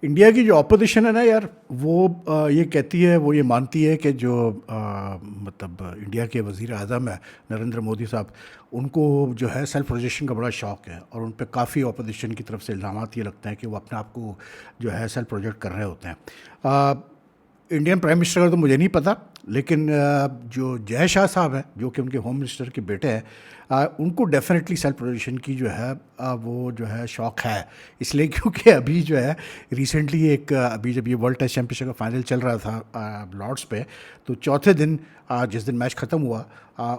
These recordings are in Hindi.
इंडिया की जो ऑपोजिशन है ना यार, वो ये कहती है, वो ये मानती है कि जो मतलब इंडिया के वज़ीर आज़म है नरेंद्र मोदी साहब, उनको जो है सेल्फ प्रोजेक्शन का बड़ा शौक़ है, और उन पे काफ़ी ऑपोजिशन की तरफ से इल्ज़ामात ये लगते हैं कि वो अपने आप को जो है सेल्फ प्रोजेक्ट कर रहे होते हैं। इंडियन प्राइम मिनिस्टर का तो मुझे नहीं पता, लेकिन जो जय शाह साहब हैं, जो कि उनके होम मिनिस्टर के बेटे हैं, उनको डेफिनेटली सेल्फ प्रोजेक्शन की जो है वो जो है शौक़ है। इसलिए क्योंकि अभी जो है रिसेंटली एक अभी जब ये वर्ल्ड टेस्ट चैम्पियनशिप का फाइनल चल रहा था लॉर्ड्स पे, तो चौथे दिन जिस दिन मैच ख़त्म हुआ,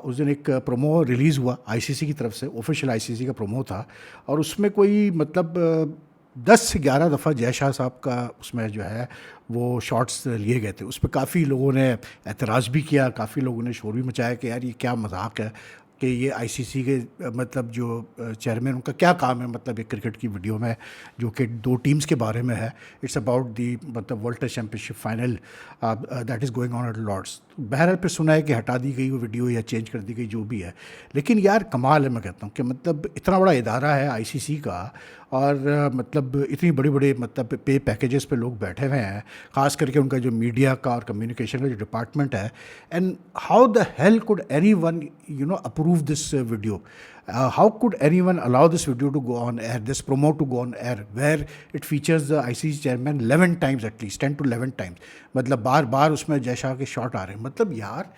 उस दिन एक प्रोमो रिलीज़ हुआ आईसीसी की तरफ से, ऑफिशियल आईसीसी का प्रोमो था, और उसमें कोई मतलब 10 से 11 दफ़ा जय शाह साहब का उसमें जो है वो शॉट्स लिए गए थे। उस पे काफ़ी लोगों ने एतराज़ भी किया, काफ़ी लोगों ने शोर भी मचाया कि यार ये क्या मज़ाक है कि ये आईसीसी के मतलब जो चेयरमैन, उनका क्या काम है मतलब एक क्रिकेट की वीडियो में जो कि दो टीम्स के बारे में है। इट्स अबाउट दी मतलब world test championship final that is going on at Lord's. बहरहाल फिर सुना है कि हटा दी गई वो वीडियो या चेंज कर दी गई, जो भी है। लेकिन यार कमाल है, मैं कहता हूँ कि मतलब इतना बड़ा इदारा है आईसीसी का, और मतलब इतनी बड़ी बड़ी मतलब पे पैकेजेस पे लोग बैठे हुए हैं, ख़ास करके उनका जो मीडिया का और कम्युनिकेशन का जो डिपार्टमेंट है। And how the hell could anyone approve this video? How could anyone allow this video to go on air, this promo to go on air, where it features the ICC chairman 11 times, at least 10 to 11 times. मतलब बार बार उसमें जय शाह के शॉट आ रहे हैं। मतलब यार,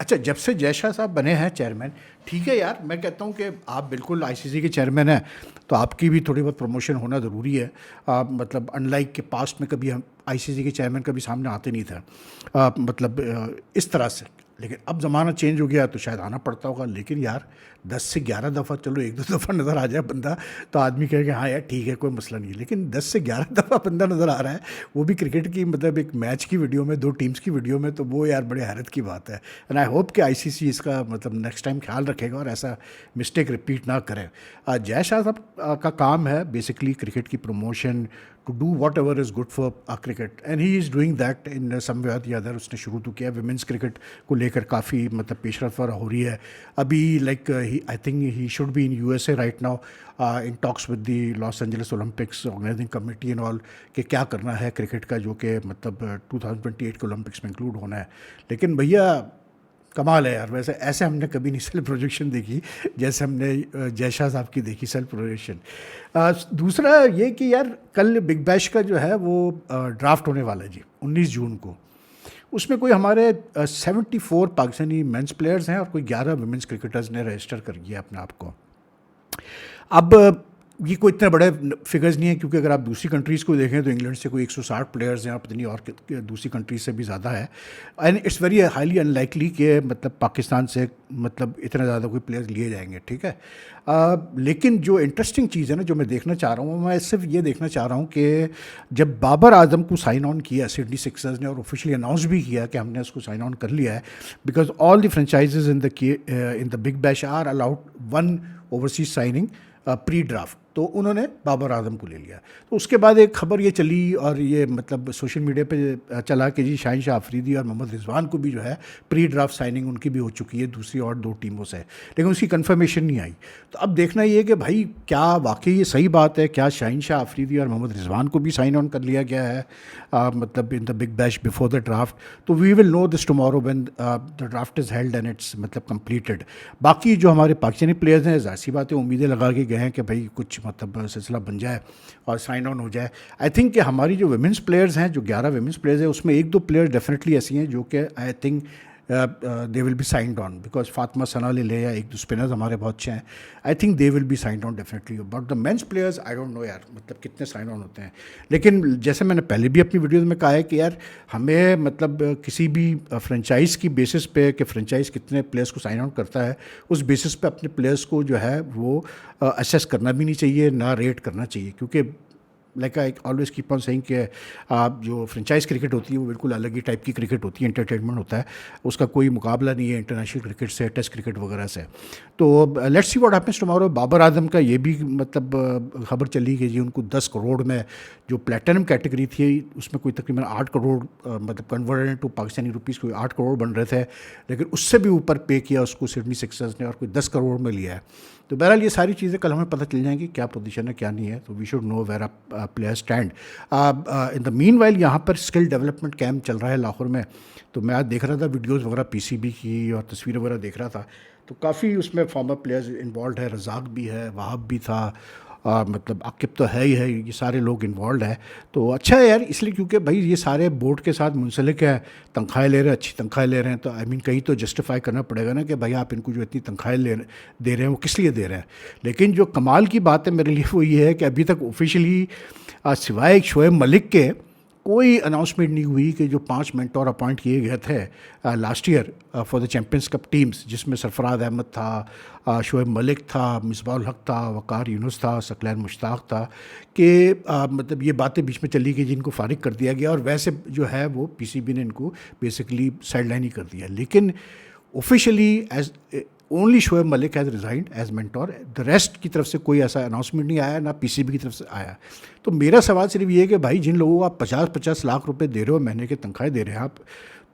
अच्छा, जब से जय शाह साहब बने हैं चेयरमैन, ठीक है यार, मैं कहता हूँ कि आप बिल्कुल आईसीसी के चेयरमैन हैं, तो आपकी भी थोड़ी बहुत प्रमोशन होना ज़रूरी है। मतलब अनलाइक के पास्ट में कभी हम आईसीसी के चेयरमैन कभी सामने आते नहीं थे मतलब इस तरह से। लेकिन अब ज़माना चेंज हो गया तो शायद आना पड़ता होगा। लेकिन यार 10 से 11 दफ़ा, चलो एक दो दफ़ा नज़र आ जाए बंदा तो आदमी कहेगा हाँ यार ठीक है, कोई मसला नहीं है। लेकिन 10 से 11 दफ़ा बंदा नज़र आ रहा है, वो भी क्रिकेट की मतलब एक मैच की वीडियो में, दो टीम्स की वीडियो में, तो वो यार बड़े हैरत की बात है। एंड आई होप कि आईसीसी इसका मतलब नेक्स्ट टाइम ख्याल रखेगा और ऐसा मिस्टेक रिपीट ना करे। जय शाह साहब का काम है बेसिकली क्रिकेट की promotion, to do whatever is good for cricket, and he is doing that in some way or the other. उसने शुरू तो किया विमेंस क्रिकेट को लेकर, काफ़ी मतलब पेशरफ हो रही है अभी। Like I think he should be in USA right now in talks with the Los Angeles Olympics organising committee and all, कि क्या करना है क्रिकेट का, जो कि मतलब 2028 के ओलंपिक्स में इंक्लूड होना है। लेकिन भैया कमाल है यार, वैसे ऐसे हमने कभी नहीं सेल्फ प्रोजेक्शन देखी जैसे हमने जय शाह साहब की देखी सेल्फ प्रोजेक्शन। दूसरा ये कि यार कल बिग बैश का जो है वो ड्राफ्ट होने वाला है जी 19 जून को। उसमें कोई हमारे 74 पाकिस्तानी मेंस प्लेयर्स हैं और कोई 11 वुमेंस क्रिकेटर्स ने रजिस्टर कर दिया अपने आप को। अब ये कोई इतने बड़े फिगर्स नहीं है, क्योंकि अगर आप दूसरी कंट्रीज़ को देखें तो इंग्लैंड से कोई 160 प्लेयर्स हैं और पता नहीं और दूसरी कंट्रीज से भी ज़्यादा है। And it's very highly unlikely कि मतलब पाकिस्तान से मतलब इतने ज़्यादा कोई प्लेयर्स लिए जाएंगे, ठीक है। लेकिन जो इंटरेस्टिंग चीज़ है ना, जो मैं देखना चाह रहा हूँ, मैं सिर्फ ये देखना चाह रहा हूँ कि जब बाबर आजम को साइन ऑन किया सिडनी सिक्सर्स ने और ऑफिशियली अनाउंस भी किया कि हमने उसको साइन ऑन कर लिया है, because all the franchises in the big Bash are allowed one overseas signing pre draft, तो उन्होंने बाबर आजम को ले लिया। तो उसके बाद एक खबर ये चली और ये मतलब सोशल मीडिया पे चला कि जी शाहीन शाह अफरीदी और मोहम्मद रिजवान को भी जो है प्री ड्राफ्ट साइनिंग उनकी भी हो चुकी है दूसरी और दो टीमों से, लेकिन उसकी कंफर्मेशन नहीं आई। तो अब देखना ये कि भाई क्या वाकई ये सही बात है, क्या शाहीन शाह अफरीदी और मोहम्मद रिजवान को भी साइन ऑन कर लिया गया है मतलब in the big bash before the draft? तो we will know this tomorrow when the draft is held and it's मतलब कंप्लीटेड। बाकी जो हमारे पाकिस्तानी प्लेयर्स हैं, ज़ाहिर सी बातें उम्मीदें लगा के गए हैं कि भाई कुछ मतलब सिलसिला बन जाए और साइन ऑन हो जाए। आई थिंक कि हमारी जो वुमेंस प्लेयर्स हैं, जो 11 वुमेंस प्लेयर्स हैं, उसमें एक दो प्लेयर्स डेफिनेटली ऐसी हैं जो कि I think they will be signed on, because Fatima Sana ले या एक दो स्पिनर्स हमारे बहुत अच्छे हैं। I think they will be signed on definitely, but the men's players I don't know यार मतलब कितने साइन ऑन होते हैं। लेकिन जैसे मैंने पहले भी अपनी वीडियोज़ में कहा है कि यार हमें मतलब किसी भी फ्रेंचाइज की बेसिस पे कि फ्रेंचाइज कितने प्लेयर्स को साइन ऑन करता है, उस बेसिस पे अपने प्लेयर्स को जो है वो असेस करना भी नहीं चाहिए, ना रेट करना चाहिए, क्योंकि like I always keep on saying कि आप जो फ्रेंचाइज क्रिकेट होती है वो बिल्कुल अलग ही टाइप की क्रिकेट होती है, एंटरटेनमेंट होता है, उसका कोई मुकाबला नहीं है इंटरनेशनल क्रिकेट से, टेस्ट क्रिकेट वगैरह से। तो let's see what happens tomorrow. Babar Azam का ये भी मतलब खबर चली कि जी उनको 10 करोड़ में जो प्लेटिनम कैटेगरी थी उसमें कोई तकरीबन 8 करोड़ मतलब कन्वर्टेड टू पाकिस्तानी रुपीज़ कोई 8 करोड़ बन रहे थे, लेकिन उससे भी ऊपर पे किया उसको सिडनी सिक्सर्स ने और कोई 10 करोड़ में लिया है। तो बहरहाल ये सारी चीज़ें कल हमें पता चल जाएंगी क्या पोजीशन है क्या नहीं है, तो we should know where player stand. In the meanwhile यहाँ पर स्किल डेवलपमेंट कैंप चल रहा है लाहौर में, तो मैं आज देख रहा था वीडियोज़ वगैरह पीसीबी की और तस्वीरें वगैरह देख रहा था, तो काफ़ी उसमें फॉर्मर प्लेयर्स इन्वॉल्व है, रज़ाक भी है, वहाब भी था, मतलब आकिब तो है ही है, ये सारे लोग इन्वॉल्व हैं। तो अच्छा है यार, इसलिए क्योंकि भाई ये सारे बोर्ड के साथ मुंसलिक है, तनख्वाहें ले रहे हैं, अच्छी तनख्वाहें ले रहे हैं, तो आई मीन कहीं तो जस्टिफाई करना पड़ेगा ना कि भाई आप इनको जो इतनी तनख्वाहें दे रहे हैं वो किस लिए दे रहे हैं। लेकिन जो कमाल की बात है मेरे लिए वो ये है कि अभी तक ऑफिशियली सिवाय शोएब मलिक के कोई अनाउंसमेंट नहीं हुई कि जो 5 मेंटोर अपॉइंट किए गए थे last year for the champions cup teams, जिसमें सरफराज अहमद था, शोएब मलिक था, मिसबाहुल हक था, वकार यूनुस था, सकलैन मुश्ताक था, कि मतलब ये बातें बीच में चली गई जिनको फारिग कर दिया गया, और वैसे जो है वो पीसीबी ने इनको बेसिकली साइडलाइन ही कर दिया। लेकिन officially as only Shoaib Malik has resigned as mentor, the rest की तरफ से कोई ऐसा अनाउंसमेंट नहीं आया, ना पीसीबी की तरफ से आया। तो मेरा सवाल सिर्फ ये है कि भाई जिन लोगों को आप 50-50 लाख रुपए दे रहे हो, महीने के तनख्वाहें दे रहे हैं आप,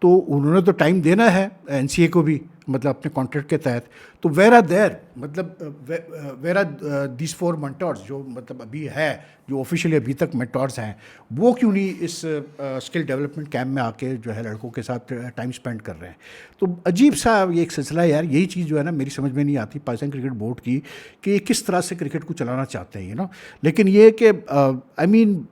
तो उन्होंने तो टाइम देना है एनसीए को भी, मतलब अपने कॉन्ट्रैक्ट के तहत। तो वेर आर देयर, मतलब वेर आर दिस 4 मेंटोर्स जो मतलब अभी है, जो ऑफिशियली अभी तक मेंटोर्स हैं, वो क्यों नहीं इस स्किल डेवलपमेंट कैंप में आके जो है लड़कों के साथ टाइम स्पेंड कर रहे हैं। तो अजीब सा ये एक सिलसिला है यार। यही चीज़ जो है ना मेरी समझ में नहीं आती पाकिस्तान क्रिकेट बोर्ड की, कि किस तरह से क्रिकेट को चलाना चाहते हैं, यू नो। लेकिन ये कि I mean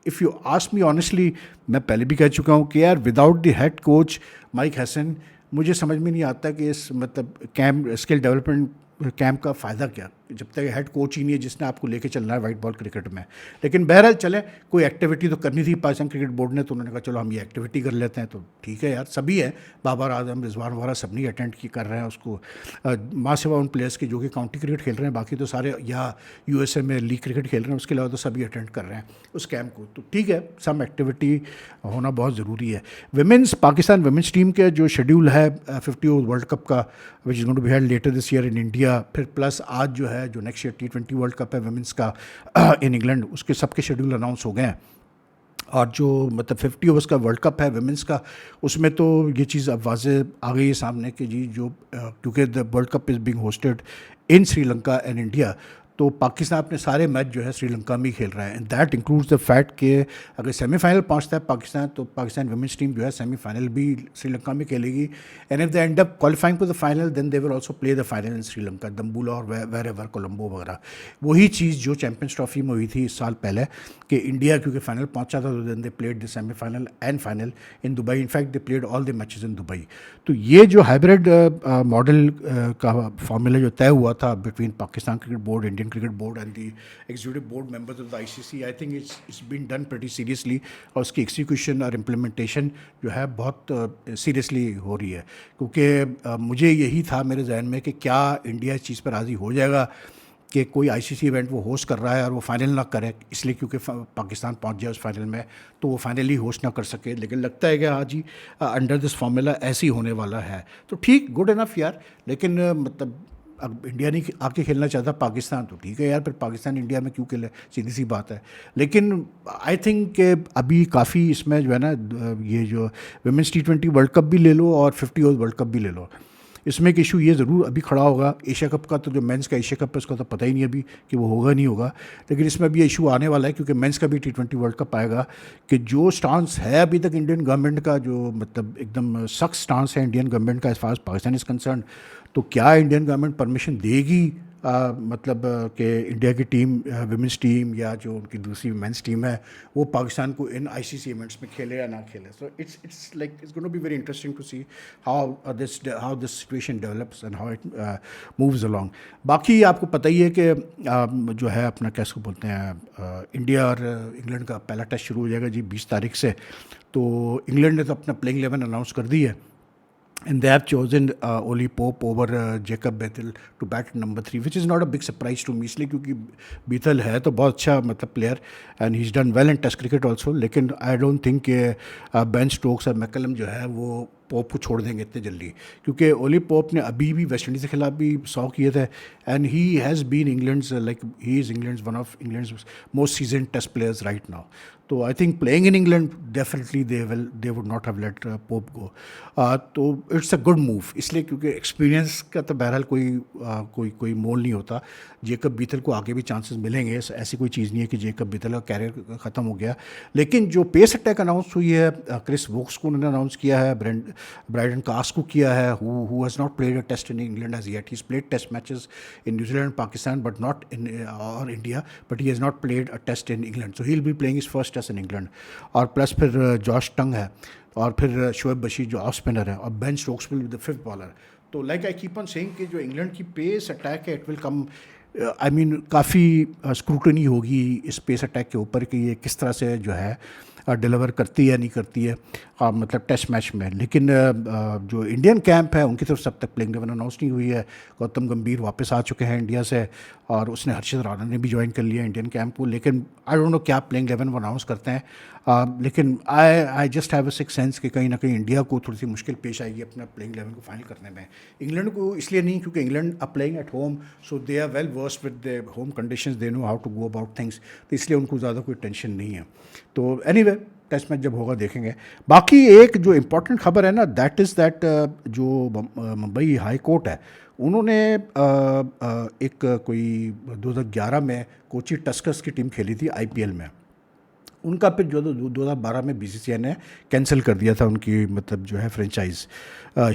if you ask me honestly, मैं पहले भी कह चुका हूँ कि यार without the head coach mic Hesson मुझे समझ में नहीं आता कि इस मतलब कैंप स्किल डेवलपमेंट कैंप का फ़ायदा क्या, जब तक हेड कोच ही नहीं है जिसने आपको लेके चलना है वाइट बॉल क्रिकेट में। लेकिन बहरहाल चले, कोई एक्टिविटी तो करनी थी पाकिस्तान क्रिकेट बोर्ड ने, तो उन्होंने कहा चलो हम ये एक्टिविटी कर लेते हैं। तो ठीक है यार, सभी है, बाबर आजम, रिजवान वगैरह सब नहीं अटेंड की कर रहे हैं उसको, माँ सिवा उन प्लेयर्स के जो कि काउंटी क्रिकेट खेल रहे हैं, बाकी तो सारे या यूएसए में लीग क्रिकेट खेल रहे हैं, उसके अलावा तो सभी अटेंड कर रहे हैं उस कैंप को। तो ठीक है, सम एक्टिविटी होना बहुत ज़रूरी है। विमेंस पाकिस्तान विमेंस टीम के जो शेड्यूल है 50 वर्ल्ड कप का, which is going to be held later this year in India, फिर प्लस आज जो है जो next year T20 world cup है विमेंस का इन इंग्लैंड, उसके सबके शेड्यूल अनाउंस हो गए हैं। और जो मतलब 50 ओवर्स का वर्ल्ड कप है विमेंस का, उसमें तो ये चीज़ अब वाज़े आ गई है सामने कि जी जो क्योंकि the world cup is being hosted in Sri Lanka and India, तो पाकिस्तान अपने सारे मैच जो है श्रीलंका में ही खेल रहा है। And that includes the fact कि अगर सेमीफाइनल पहुंचता है पाकिस्तान, तो पाकिस्तान वुमेन्स टीम जो है सेमीफाइनल भी श्रीलंका में खेलेगी। And if they end up qualifying for the final, then they will also play the final in Sri Lanka, Dambulla और वेर एवर, कोलंबो वगैरह। वही चीज़ जो चैम्पियंस ट्रॉफी में हुई थी इस साल पहले, कि इंडिया क्योंकि फाइनल पहुंचा था, तो then they played the semifinal and final in Dubai. In fact they played all the matches in Dubai. तो ये जो हाइब्रिड मॉडल का फॉर्मूला जो तय हुआ था between Pakistan cricket board, Indian cricket board and the executive board members of the ICC, I think it's been done pretty seriously, और उसकी एग्जीक्यूशन और इम्प्लीमेंटेशन जो है बहुत सीरियसली हो रही है। क्योंकि मुझे यही था मेरे जहन में कि क्या इंडिया इस चीज़ पर राज़ी हो जाएगा कि कोई आईसीसी इवेंट वो होस्ट कर रहा है और वो फाइनल ना करे, इसलिए क्योंकि पाकिस्तान पहुंच जाए उस फाइनल में, तो वो फाइनल ही होस्ट ना कर सके। लेकिन लगता है कि हाँ जी, अंडर दिस फार्मूला ऐसे ही होने वाला है। तो ठीक, गुड इनफ यार। लेकिन मतलब अब इंडिया नहीं आके खेलना चाहता पाकिस्तान, तो ठीक है यार, फिर पाकिस्तान इंडिया में क्यों खेले, सीधी सी बात है। लेकिन आई थिंक कि अभी काफ़ी इसमें जो है ना, ये जो वुमेंस T20 वर्ल्ड कप भी ले लो और 50 ओवर वर्ल्ड कप भी ले लो, इसमें एक इशू ये ज़रूर अभी खड़ा होगा। एशिया कप का तो जो मेंस का एशिया कप है उसका तो पता ही नहीं अभी कि वो होगा नहीं होगा, लेकिन इसमें भी ये इशू आने वाला है क्योंकि मेंस का भी T20 वर्ल्ड कप आएगा, कि जो स्टांस है अभी तक इंडियन गवर्नमेंट का, जो मतलब एकदम सख्त स्टांस है इंडियन गवर्नमेंट का as far as Pakistan is concerned, तो क्या इंडियन गवर्नमेंट परमिशन देगी मतलब कि इंडिया की टीम, विमेंस टीम या जो उनकी दूसरी मेंस टीम है, वो पाकिस्तान को इन आईसीसी इवेंट्स में खेले या ना खेले। So it's like it's going to be very interesting to see how this situation develops and how it moves along. बाकी आपको पता ही है कि जो है अपना कैसे बोलते हैं, इंडिया और इंग्लैंड का पहला टेस्ट शुरू हो जाएगा जी 20 तारीख से। तो इंग्लैंड ने तो अपना प्लेइंग 11 अनाउंस कर दी है, and they have chosen Oli Pope over Jacob Bethel to bat number 3, which is not a big surprise to me, इसलिए क्योंकि बीथल है तो बहुत अच्छा मतलब player and he is done well in test cricket also. लेकिन आई डोंट थिंक कि बेन स्टोक्स और मैकलम जो है वो पोप को छोड़ देंगे इतने जल्दी, क्योंकि ओली पोप ने अभी भी वेस्ट इंडीज़ के खिलाफ भी 100 किए थे, and he has been England's like he is England's one of England's most seasoned test players right now. तो I think playing in England definitely they would not have let Pope go. तो इट्स अ गुड मूव, इसलिए क्योंकि एक्सपीरियंस का तो बहरहाल कोई मोल नहीं होता। जेकब बीथल को आगे भी चांसेस मिलेंगे, ऐसी कोई चीज़ नहीं है कि जेकब बीथल का कैरियर ख़त्म हो गया। लेकिन जो पेस अटैक अनाउंस हुई है, क्रिस वोक्स को उन्होंने अनाउंस किया है, ब्राइडन कास को किया है, who has not played a test in England as yet. He is played test matches in New Zealand, Pakistan, but not in or India, but he has not played a test in England, so he will be playing his first test in England. और प्लस फिर जॉश टंग है, और फिर शोएब बशीर जो ऑफ स्पिनर है, और Ben Stokes will be the fifth bowler. तो like I keep on saying कि जो इंग्लैंड की पेस अटैक है, it will come, I mean काफ़ी स्क्रूटनी होगी इस पेस अटैक के ऊपर कि ये किस तरह से जो है डिलीवर करती है नहीं करती है, मतलब टेस्ट मैच में। लेकिन जो इंडियन कैंप है उनकी तरफ से अब तक प्लेइंग 11 अनाउंस नहीं हुई है। गौतम गंभीर वापस आ चुके हैं इंडिया से, और उसने हर्षित राणा ने भी ज्वाइन कर लिया इंडियन कैंप को। लेकिन आई डोंट नो क्या प्लेइंग 11 वो अनाउंस करते हैं। लेकिन I just have a six sense कि कहीं ना कहीं इंडिया को थोड़ी सी मुश्किल पेश आएगी अपना प्लेइंग 11 को फाइनल करने में। इंग्लैंड को इसलिए नहीं क्योंकि England are playing at home, so they are well versed with the home conditions, they know how to go about things, तो इसलिए उनको ज़्यादा कोई टेंशन नहीं है। तो एनीवे टेस्ट मैच जब होगा देखेंगे। बाकी एक जो इम्पोर्टेंट खबर है ना, दैट इज़ दैट जो मुंबई हाई कोर्ट है, उन्होंने एक कोई 2011 में कोची टस्कर्स की टीम खेली थी आईपीएल में, उनका फिर जो 2012 में बीसीसीआई ने कैंसिल कर दिया था, उनकी मतलब जो है फ्रेंचाइज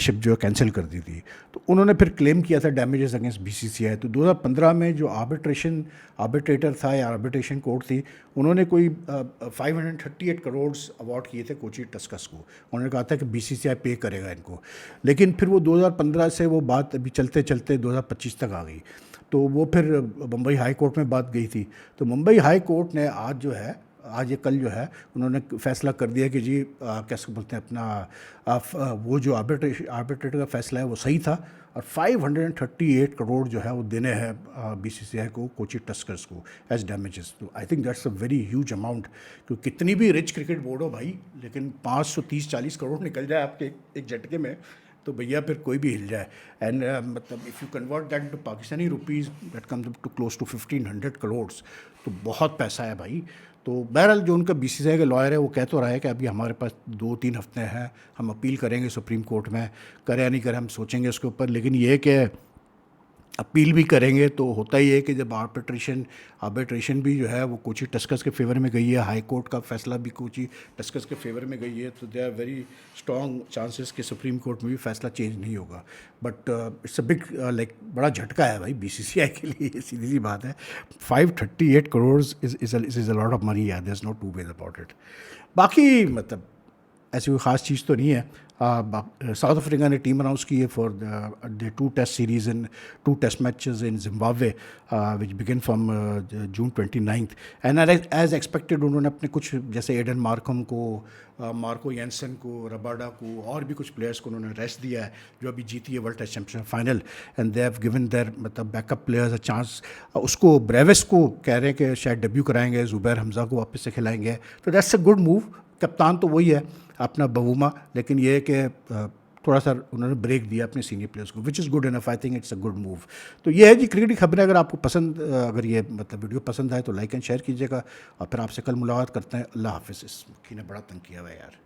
शिप जो है कैंसिल कर दी थी। तो उन्होंने फिर क्लेम किया था डैमेजेस अगेंस्ट बीसीसीआई। तो 2015 में जो आर्बिट्रेटर था या आर्बिट्रेशन कोर्ट थी, उन्होंने कोई 538 करोड़ अवार्ड किए थे कोची टस्कर्स को। उन्होंने कहा था कि बीसीसीआई पे करेगा इनको। लेकिन फिर वो 2015 से वो बात अभी चलते चलते 2025 तक आ गई। तो वो फिर मुंबई हाई कोर्ट में बात गई थी। तो मुंबई हाई कोर्ट ने आज ये कल जो है उन्होंने फैसला कर दिया कि जी कैसे बोलते हैं अपना वो जो आर्बिट्रेटर का फैसला है वो सही था, और 538 करोड़ जो है वो देने हैं बीसीसीआई को कोची टस्कर्स को एज डैमेजेस। तो I think that's a very huge amount, क्योंकि कितनी भी रिच क्रिकेट बोर्ड हो भाई, लेकिन 530-40 करोड़ निकल जाए आपके एक झटके में, तो भैया फिर कोई भी हिल जाए। एंड मतलब if you convert that to Pakistani rupees, that comes to close to 1500 crore, तो बहुत पैसा है भाई। तो बहरहाल जो उनका बीसीसीआई का लॉयर है वो कह तो रहा है कि अभी हमारे पास 2-3 हफ्ते हैं, हम अपील करेंगे सुप्रीम कोर्ट में, करें या नहीं करें हम सोचेंगे उसके ऊपर। लेकिन ये है कि अपील भी करेंगे तो होता ही है कि जब आर्बिट्रेशन भी जो है वो कोची टस्कर्स के फेवर में गई है, हाई कोर्ट का फैसला भी कोची टस्कर्स के फेवर में गई है, तो they are very strong chances कि सुप्रीम कोर्ट में भी फैसला चेंज नहीं होगा। But it's a big like बड़ा झटका है भाई बीसीसीआई के लिए, सीधी सी बात है। 538 crore is a lot of money यार, there is no two ways about it. बाकी मतलब ऐसी कोई ख़ास चीज़ तो नहीं है। साउथ अफ्रीका ने टीम अनाउंस की है for the 2 test series in 2 test matches in Zimbabwe which begin from June 29। And as expected उन्होंने अपने कुछ जैसे एडन मार्कम को, मार्को येंसन को, रबाडा को, और भी कुछ प्लेयर्स को उन्होंने रेस्ट दिया है जो अभी जीती है world test championship final. And they have given their मतलब बैकअप प्लेयर्स अ चांस। उसको ब्रेविस को कह रहे हैं कि शायद डेब्यू कराएंगे, जुबैर हमजा को वापस से खिलाएंगे, तो दैट्स अ गुड मूव। कप्तान तो वही है अपना बवूमा, लेकिन ये है कि थोड़ा सा उन्होंने ब्रेक दिया अपने सीनियर प्लेयर्स को, which is good enough. I think it's a good move. तो ये है जी क्रिकेट की खबरें। अगर आपको पसंद, अगर ये मतलब वीडियो पसंद आए तो लाइक एंड शेयर कीजिएगा, और फिर आपसे कल मुलाकात करते हैं। अल्लाह हाफिज़। इस मुखी ने बड़ा तंग किया हुआ है यार।